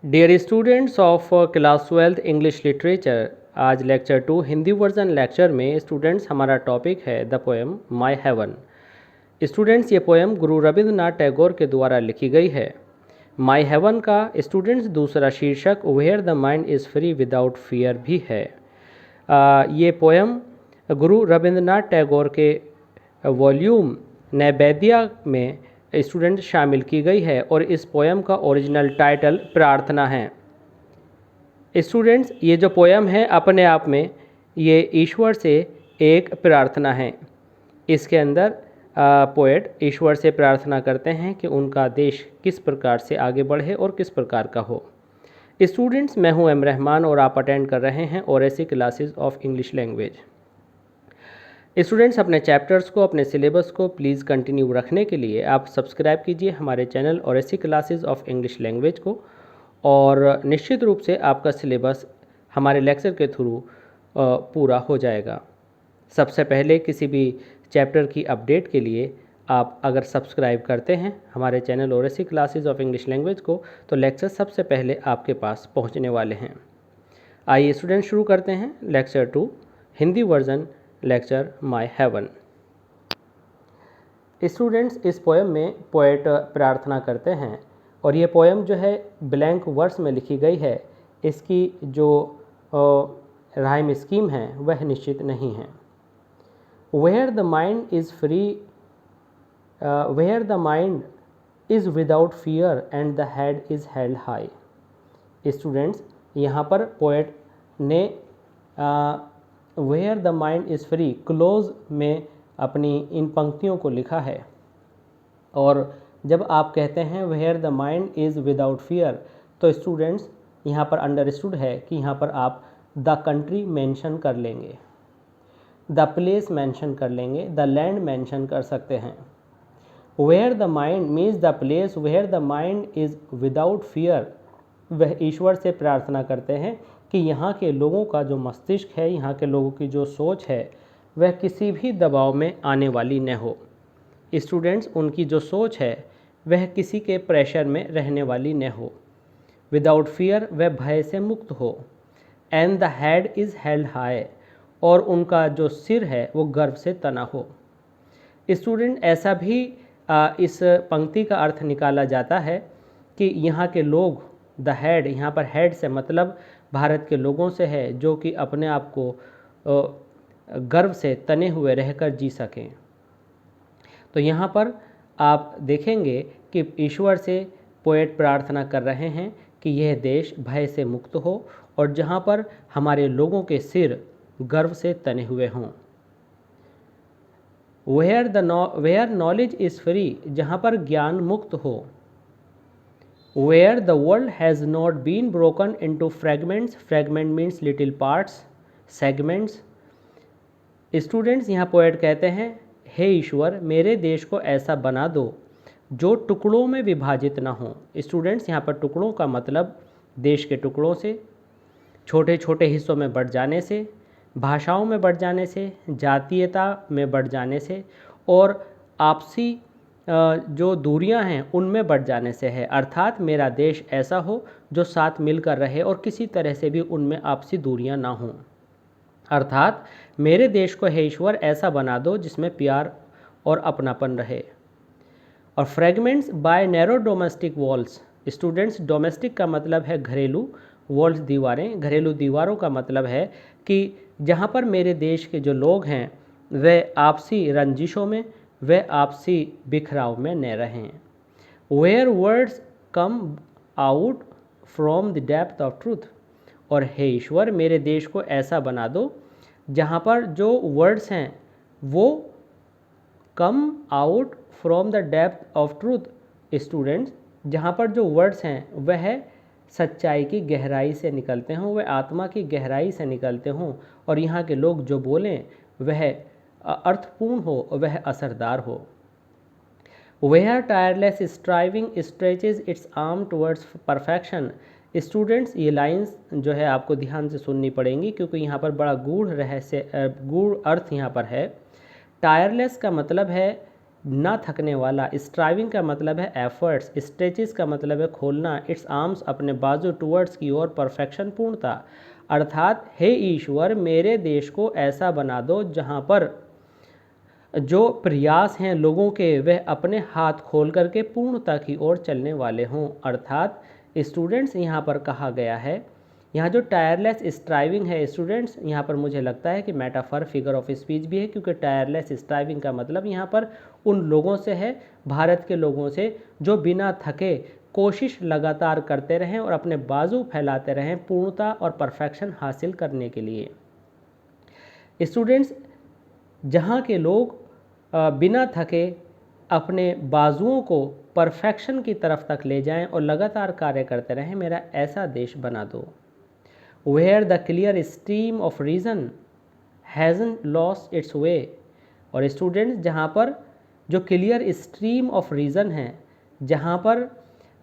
Dear students of class 12 English literature, आज lecture 2 Hindi version lecture में students हमारा topic है the poem my heaven. Students, ये poem Guru Rabindranath Tagore के द्वारा लिखी गई है। माय हेवन का स्टूडेंट्स दूसरा शीर्षक where the mind is free without fear भी है। ये पोएम गुरु रविंद्रनाथ टैगोर के वॉल्यूम नैवेद्या में स्टूडेंट शामिल की गई है और इस पोएम का ओरिजिनल टाइटल प्रार्थना है। स्टूडेंट्स, ये जो पोएम है अपने आप में ये ईश्वर से एक प्रार्थना है। इसके अंदर पोएट ईश्वर से प्रार्थना करते हैं कि उनका देश किस प्रकार से आगे बढ़े और किस प्रकार का हो। स्टूडेंट्स, मैं हूं एम रहमान और आप अटेंड कर रहे हैं oracy classes of English language. Students, अपने चैप्टर्स को, अपने सिलेबस को प्लीज़ कंटिन्यू रखने के लिए आप सब्सक्राइब कीजिए हमारे channel oracy classes of English language को, और निश्चित रूप से आपका सिलेबस हमारे लेक्चर के थ्रू पूरा हो जाएगा। सबसे पहले किसी भी चैप्टर की अपडेट के लिए आप अगर सब्सक्राइब करते हैं हमारे channel oracy classes of English language को, तो लेक्चर सबसे पहले आपके पास पहुंचने वाले हैं। आइए स्टूडेंट, शुरू करते हैं lecture 2 Hindi version lecture my heaven. Students, इस पोएम में पोएट प्रार्थना करते हैं और ये पोएम जो है ब्लैंक वर्स में लिखी गई है। इसकी जो राइम स्कीम है वह निश्चित नहीं है। Where the mind is free, where the mind is without fear and the head is held high. Students, यहाँ पर पोएट ने where the mind is free clause में अपनी इन पंक्तियों को लिखा है। और जब आप कहते हैं where the mind is without fear, तो स्टूडेंट्स यहाँ पर अंडरस्टूड है कि यहाँ पर आप द कंट्री मेंशन कर लेंगे, द प्लेस मेंशन कर लेंगे, द लैंड मेंशन कर सकते हैं। Where the mind means the place where the mind is without fear. वह ईश्वर से प्रार्थना करते हैं कि यहाँ के लोगों का जो मस्तिष्क है, यहाँ के लोगों की जो सोच है, वह किसी भी दबाव में आने वाली न हो। स्टूडेंट्स, उनकी जो सोच है वह किसी के प्रेशर में रहने वाली न हो। विदाउट फियर, वह भय से मुक्त हो। And the head is held high, और उनका जो सिर है वो गर्व से तना हो। स्टूडेंट, ऐसा भी इस पंक्ति का अर्थ निकाला जाता है कि यहाँ के लोग, द हेड, यहाँ पर हेड से मतलब भारत के लोगों से है, जो कि अपने आप को गर्व से तने हुए रहकर जी सकें। तो यहाँ पर आप देखेंगे कि ईश्वर से पोएट प्रार्थना कर रहे हैं कि यह देश भय से मुक्त हो और जहाँ पर हमारे लोगों के सिर गर्व से तने हुए हों। वेयर नॉलेज इज़ फ्री, जहाँ पर ज्ञान मुक्त हो। Where the world has not been broken into fragments, fragment means little parts, segments। Students, यहाँ पोएट कहते हैं, हे ईश्वर, मेरे देश को ऐसा बना दो जो टुकड़ों में विभाजित ना हो। स्टूडेंट्स, यहाँ पर टुकड़ों का मतलब देश के टुकड़ों से, छोटे छोटे हिस्सों में बढ़ जाने से, भाषाओं में बढ़ जाने से, जातीयता में बढ़ जाने से, और आपसी जो दूरियां हैं उनमें बढ़ जाने से है। अर्थात मेरा देश ऐसा हो जो साथ मिलकर रहे और किसी तरह से भी उनमें आपसी दूरियां ना हों। अर्थात मेरे देश को हे ईश्वर ऐसा बना दो जिसमें प्यार और अपनापन रहे। और fragments by narrow domestic walls. Students, domestic का मतलब है घरेलू, वॉल्स दीवारें, घरेलू दीवारों का मतलब है कि जहाँ पर मेरे देश के जो लोग हैं वे आपसी रंजिशों में, वे आपसी बिखराव में न रहें। Where words come out from the depth of truth. और हे ईश्वर, मेरे देश को ऐसा बना दो जहाँ पर जो वर्ड्स हैं वो कम out from the depth of truth. Students, जहाँ पर जो वर्ड्स हैं वह सच्चाई की गहराई से निकलते हों, वह आत्मा की गहराई से निकलते हों, और यहाँ के लोग जो बोलें वह अर्थपूर्ण हो और वह असरदार हो। Where tireless striving stretches its arm towards perfection. Students, ये लाइंस जो है आपको ध्यान से सुननी पड़ेंगी क्योंकि यहाँ पर बड़ा गूढ़ रहस्य, गूढ़ अर्थ यहाँ पर है। टायरलेस का मतलब है ना थकने वाला, स्ट्राइविंग का मतलब है एफर्ट्स, स्ट्रेचेस का मतलब है खोलना, इट्स आर्म्स अपने बाजू, टूवर्ड्स की ओर, परफेक्शन पूर्णता। अर्थात हे ईश्वर मेरे देश को ऐसा बना दो जहाँ पर जो प्रयास हैं लोगों के वह अपने हाथ खोल करके पूर्णता की ओर चलने वाले हों। अर्थात स्टूडेंट्स यहाँ पर कहा गया है, यहाँ जो टायरलेस स्ट्राइविंग है स्टूडेंट्स, यहाँ पर मुझे लगता है कि मेटाफर फिगर ऑफ स्पीच भी है, क्योंकि टायरलेस स्ट्राइविंग का मतलब यहाँ पर उन लोगों से है, भारत के लोगों से, जो बिना थके कोशिश लगातार करते रहें और अपने बाजू फैलाते रहें पूर्णता और परफेक्शन हासिल करने के लिए। स्टूडेंट्स, जहाँ के लोग बिना थके अपने बाजुओं को परफेक्शन की तरफ तक ले जाएं और लगातार कार्य करते रहें, मेरा ऐसा देश बना दो। Where the clear stream of reason hasn't lost its way. और स्टूडेंट्स, जहाँ पर जो क्लियर स्ट्रीम ऑफ रीज़न है, जहाँ पर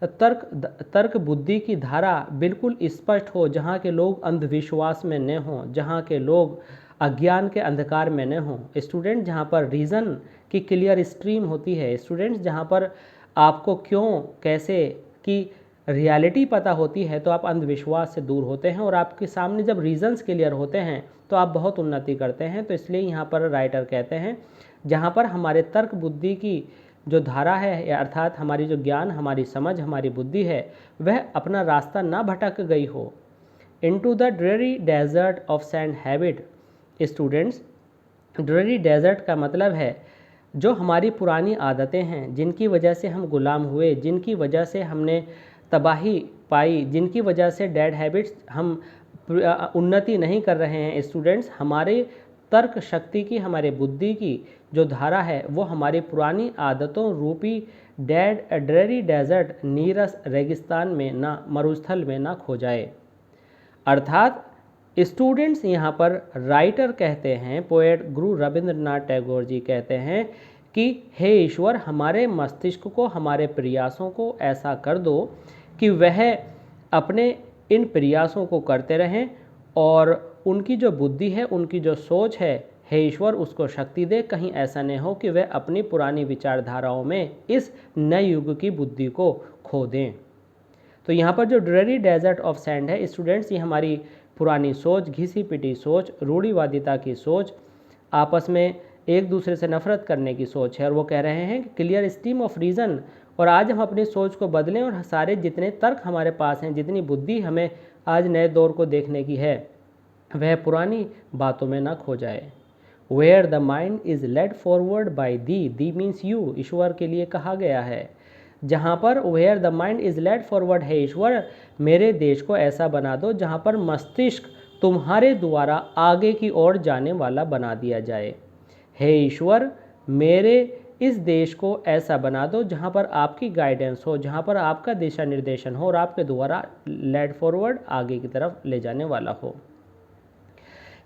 तर्क बुद्धि की धारा बिल्कुल स्पष्ट हो, जहाँ के लोग अंधविश्वास में न हों, जहाँ के लोग अज्ञान के अंधकार में न हों। स्टूडेंट, जहाँ पर रीज़न की क्लियर स्ट्रीम होती है, स्टूडेंट्स जहाँ पर आपको क्यों कैसे की रियलिटी पता होती है, तो आप अंधविश्वास से दूर होते हैं और आपके सामने जब रीज़न्स क्लियर होते हैं तो आप बहुत उन्नति करते हैं। तो इसलिए यहाँ पर राइटर कहते हैं, जहाँ पर हमारे तर्क बुद्धि की जो धारा है, अर्थात हमारी जो ज्ञान, हमारी समझ, हमारी बुद्धि है, वह अपना रास्ता ना भटक गई हो। Into the dreary desert of sand habit. Students, dreary desert का मतलब है जो हमारी पुरानी आदतें हैं, जिनकी वजह से हम गुलाम हुए, जिनकी वजह से हमने तबाही पाई, जिनकी वजह से डेड हैबिट्स हम उन्नति नहीं कर रहे हैं। स्टूडेंट्स, हमारे तर्क शक्ति की, हमारे बुद्धि की जो धारा है, वो हमारी पुरानी आदतों रूपी ड्रेरी डेजर्ट, नीरस रेगिस्तान में ना, मरुस्थल में ना खो जाए। अर्थात स्टूडेंट्स, यहाँ पर राइटर कहते हैं, पोएट गुरु रविंद्रनाथ टैगोर जी कहते हैं कि हे ईश्वर, हमारे मस्तिष्क को, हमारे प्रयासों को ऐसा कर दो कि वह अपने इन प्रयासों को करते रहें और उनकी जो बुद्धि है, उनकी जो सोच है, हे ईश्वर उसको शक्ति दे। कहीं ऐसा नहीं हो कि वह अपनी पुरानी विचारधाराओं में इस नए युग की बुद्धि को खो दें। तो यहाँ पर जो ड्रेरी डेजर्ट ऑफ सैंड है स्टूडेंट्स, ये हमारी पुरानी सोच, घिसी पिटी सोच, रूढ़िवादिता की सोच, आपस में एक दूसरे से नफरत करने की सोच है। और वो कह रहे हैं कि क्लियर स्ट्रीम ऑफ रीज़न, और आज हम अपनी सोच को बदलें और सारे जितने तर्क हमारे पास हैं, जितनी बुद्धि हमें आज नए दौर को देखने की है, वह पुरानी बातों में ना खो जाए। Where the mind is led forward by thee means you, ईश्वर के लिए कहा गया है। जहाँ पर where the mind is led forward है ईश्वर, मेरे देश को ऐसा बना दो जहाँ पर मस्तिष्क तुम्हारे द्वारा आगे की ओर जाने वाला बना दिया जाए। हे ईश्वर, मेरे इस देश को ऐसा बना दो जहाँ पर आपकी गाइडेंस हो, जहाँ पर आपका दिशा निर्देशन हो और आपके द्वारा लेड फॉरवर्ड, आगे की तरफ ले जाने वाला हो।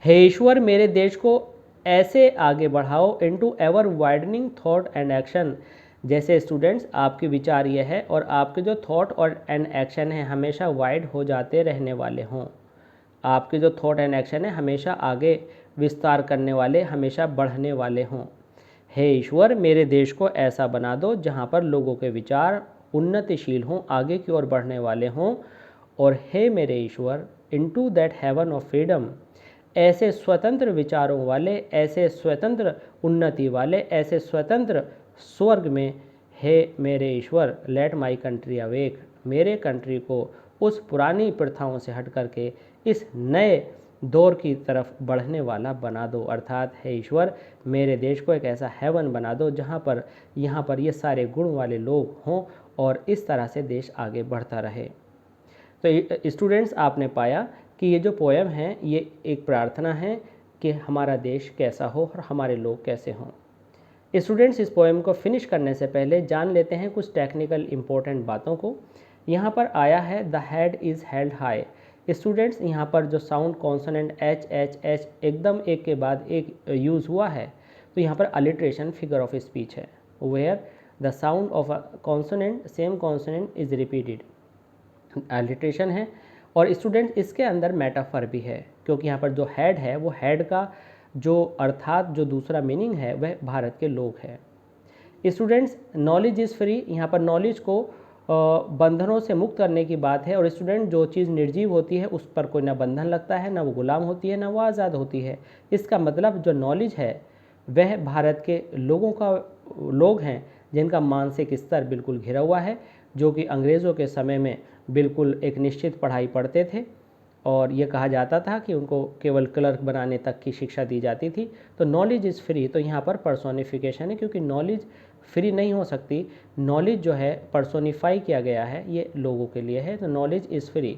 हे ईश्वर, मेरे देश को ऐसे आगे बढ़ाओ into ever widening thought and action. जैसे स्टूडेंट्स, आपके विचार ये है और आपके जो थॉट और एंड एक्शन है हमेशा वाइड हो जाते रहने वाले हों। आपके जो थॉट एंड एक्शन है हमेशा आगे विस्तार करने वाले, हमेशा बढ़ने वाले हों। हे ईश्वर, मेरे देश को ऐसा बना दो जहाँ पर लोगों के विचार उन्नतिशील हों, आगे की ओर बढ़ने वाले हों। और हे मेरे ईश्वर, into that heaven of freedom, ऐसे स्वतंत्र विचारों वाले, ऐसे स्वतंत्र उन्नति वाले, ऐसे स्वतंत्र स्वर्ग में, हे मेरे ईश्वर, लेट माई कंट्री अवेक, मेरे कंट्री को उस पुरानी प्रथाओं से हट करके इस नए दौर की तरफ बढ़ने वाला बना दो। अर्थात हे ईश्वर, मेरे देश को एक ऐसा हेवन बना दो जहाँ पर यहाँ पर ये सारे गुण वाले लोग हों और इस तरह से देश आगे बढ़ता रहे। तो स्टूडेंट्स, आपने पाया कि ये जो पोएम है ये एक प्रार्थना है कि हमारा देश कैसा हो और हमारे लोग कैसे हों। स्टूडेंट्स, इस पोएम को फिनिश करने से पहले जान लेते हैं कुछ टेक्निकल इंपॉर्टेंट बातों को। यहाँ पर आया है the head is held high. Students, यहाँ पर जो sound consonant H H H एकदम एक के बाद एक यूज़ हुआ है, तो यहाँ पर अलिट्रेशन फिगर ऑफ स्पीच है। Where the sound of a consonant same consonant is repeated, alliteration है। और स्टूडेंट, इसके अंदर मेटाफर भी है, क्योंकि यहाँ पर जो हेड है वो हेड का जो अर्थात जो दूसरा मीनिंग है वह भारत के लोग है। स्टूडेंट्स नॉलेज इज़ फ्री, यहाँ पर नॉलेज को बंधनों से मुक्त करने की बात है। और स्टूडेंट जो चीज़ निर्जीव होती है उस पर कोई ना बंधन लगता है, ना वो गुलाम होती है, ना वो आज़ाद होती है। इसका मतलब जो नॉलेज है वह भारत के लोग हैं जिनका मानसिक स्तर बिल्कुल घिरा हुआ है, जो कि अंग्रेज़ों के समय में बिल्कुल एक निश्चित पढ़ाई पढ़ते थे और ये कहा जाता था कि उनको केवल क्लर्क बनाने तक की शिक्षा दी जाती थी। तो नॉलेज इज़ फ्री, तो यहाँ पर पर्सोनिफिकेशन है, क्योंकि नॉलेज फ्री नहीं हो सकती। नॉलेज जो है पर्सोनिफाई किया गया है, ये लोगों के लिए है, तो नॉलेज इज़ फ्री।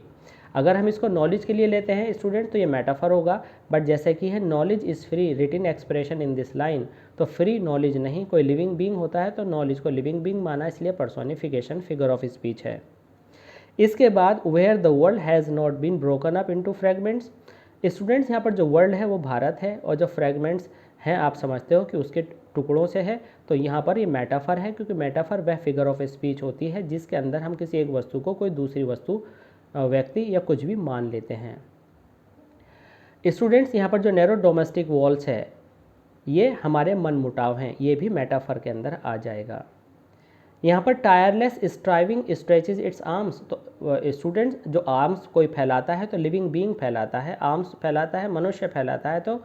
अगर हम इसको नॉलेज के लिए लेते हैं स्टूडेंट तो ये मेटाफर होगा, बट जैसे कि है knowledge is free written expression in this line, तो फ्री नॉलेज नहीं, कोई लिविंग बींग होता है तो नॉलेज को लिविंग बींग माना, इसलिए पर्सोनिफिकेशन फिगर ऑफ स्पीच है। इसके बाद where the world has not been broken up into fragments. Students यहाँ पर जो वर्ल्ड है वो भारत है और जो फ्रैगमेंट्स हैं आप समझते हो कि उसके टुकड़ों से है, तो यहाँ पर ये मेटाफर है, क्योंकि मेटाफर वह फिगर ऑफ स्पीच होती है जिसके अंदर हम किसी एक वस्तु को कोई दूसरी वस्तु, व्यक्ति या कुछ भी मान लेते हैं। स्टूडेंट्स यहाँ पर जो नैरो डोमेस्टिक वॉल्स है ये हमारे मन मुटाव हैं, ये भी मेटाफर के अंदर आ जाएगा। यहाँ पर tireless striving stretches it's arms, तो स्टूडेंट्स जो आर्म्स कोई फैलाता है तो लिविंग बीइंग फैलाता है, आर्म्स फैलाता है मनुष्य फैलाता है, तो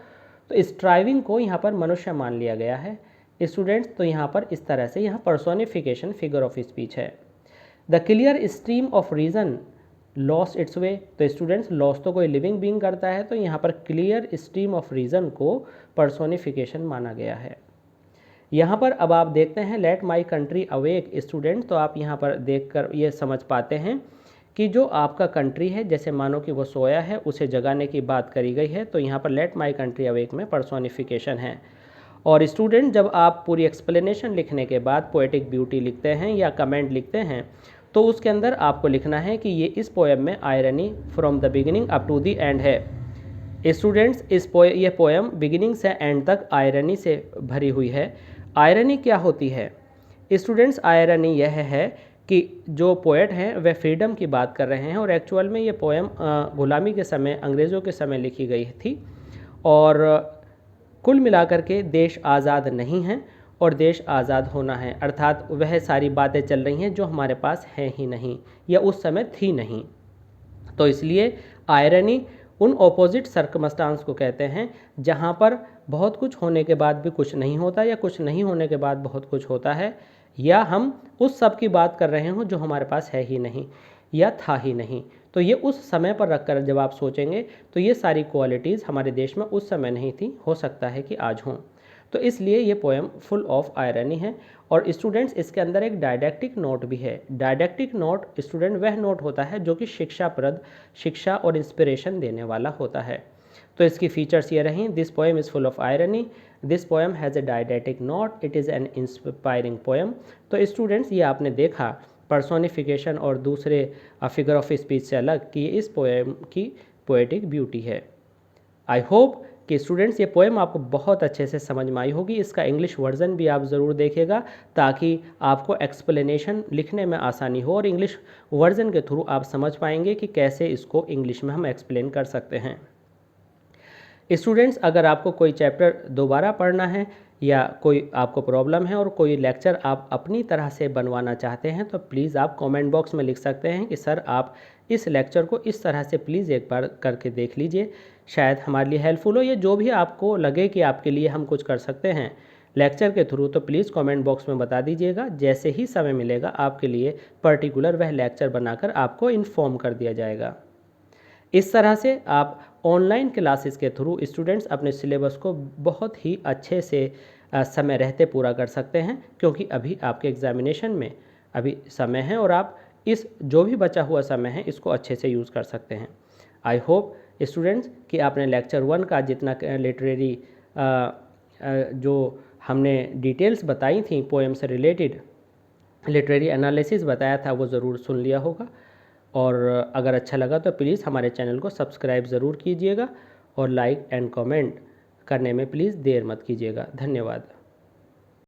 स्ट्राइविंग को यहाँ पर मनुष्य मान लिया गया है स्टूडेंट्स। तो यहाँ पर इस तरह से यहाँ पर्सोनिफिकेशन फिगर ऑफ स्पीच है। The clear stream of reason lost its way, तो स्टूडेंट्स लॉस तो कोई लिविंग बीइंग करता है, तो यहाँ पर क्लियर स्ट्रीम ऑफ रीजन को पर्सोनिफिकेशन माना गया है। यहाँ पर अब आप देखते हैं let my country awake student, तो आप यहाँ पर देखकर ये समझ पाते हैं कि जो आपका कंट्री है जैसे मानो कि वो सोया है, उसे जगाने की बात करी गई है, तो यहाँ पर लेट माई कंट्री अवेक में पर्सोनिफिकेशन है। और स्टूडेंट जब आप पूरी एक्सप्लेनेशन लिखने के बाद पोएटिक ब्यूटी लिखते हैं या कमेंट लिखते हैं तो उसके अंदर आपको लिखना है कि ये इस पोएम में irony from the beginning up to the end है। स्टूडेंट्स ये पोएम बिगिनिंग से एंड तक आयरनी से भरी हुई है। आयरनी क्या होती है स्टूडेंट्स? आयरनी यह है कि जो पोएट हैं वह फ्रीडम की बात कर रहे हैं और एक्चुअल में ये पोएम गुलामी के समय, अंग्रेज़ों के समय लिखी गई थी। और कुल मिलाकर के देश आज़ाद नहीं है और देश आज़ाद होना है, अर्थात वह सारी बातें चल रही हैं जो हमारे पास हैं ही नहीं या उस समय थी नहीं। तो इसलिए आयरनी उन ऑपोजिट सर्कमस्टांस को कहते हैं जहाँ पर बहुत कुछ होने के बाद भी कुछ नहीं होता या कुछ नहीं होने के बाद बहुत कुछ होता है, या हम उस सब की बात कर रहे हों जो हमारे पास है ही नहीं या था ही नहीं। तो ये उस समय पर रखकर जब आप सोचेंगे तो ये सारी क्वालिटीज़ हमारे देश में उस समय नहीं थी, हो सकता है कि आज हों। तो इसलिए ये पोएम फुल ऑफ आयरनी है। और स्टूडेंट्स इसके अंदर एक डायडेक्टिक नोट भी है। डायडेक्टिक नोट स्टूडेंट वह नोट होता है जो कि शिक्षाप्रद, शिक्षा और इंस्पिरेशन देने वाला होता है। तो इसकी फीचर्स ये रहीं, this poem is full of irony, this poem has a didactic note, it is an inspiring poem. तो स्टूडेंट्स ये आपने देखा पर्सोनिफिकेशन और दूसरे फिगर ऑफ स्पीच से अलग कि इस पोएम की पोएटिक ब्यूटी है। आई होप कि स्टूडेंट्स ये पोएम आपको बहुत अच्छे से समझ में आई होगी। इसका इंग्लिश वर्जन भी आप ज़रूर देखिएगा ताकि आपको एक्सप्लेनेशन लिखने में आसानी हो और इंग्लिश वर्जन के थ्रू आप समझ पाएंगे कि कैसे इसको इंग्लिश में हम एक्सप्लेन कर सकते हैं। स्टूडेंट्स अगर आपको कोई चैप्टर दोबारा पढ़ना है या कोई आपको प्रॉब्लम है और कोई लेक्चर आप अपनी तरह से बनवाना चाहते हैं तो प्लीज़ आप कमेंट बॉक्स में लिख सकते हैं कि सर आप इस लेक्चर को इस तरह से प्लीज़ एक बार करके देख लीजिए, शायद हमारे लिए हेल्पफुल हो, या जो भी आपको लगे कि आपके लिए हम कुछ कर सकते हैं लेक्चर के थ्रू, तो प्लीज़ कमेंट बॉक्स में बता दीजिएगा। जैसे ही समय मिलेगा आपके लिए पर्टिकुलर वह लेक्चर बनाकर आपको इन्फॉर्म कर दिया जाएगा। इस तरह से आप ऑनलाइन क्लासेस के थ्रू स्टूडेंट्स अपने सिलेबस को बहुत ही अच्छे से समय रहते पूरा कर सकते हैं, क्योंकि अभी आपके एग्जामिनेशन में अभी समय है और आप इस जो भी बचा हुआ समय है इसको अच्छे से यूज़ कर सकते हैं। आई होप स्टूडेंट्स कि आपने लेक्चर 1 का जितना लिटरेरी जो हमने डिटेल्स बताई थी पोएम से रिलेटेड, लिटरेरी एनालिसिस बताया था, वो ज़रूर सुन लिया होगा। और अगर अच्छा लगा तो प्लीज़ हमारे चैनल को सब्सक्राइब ज़रूर कीजिएगा और लाइक एंड कमेंट करने में प्लीज़ देर मत कीजिएगा। धन्यवाद।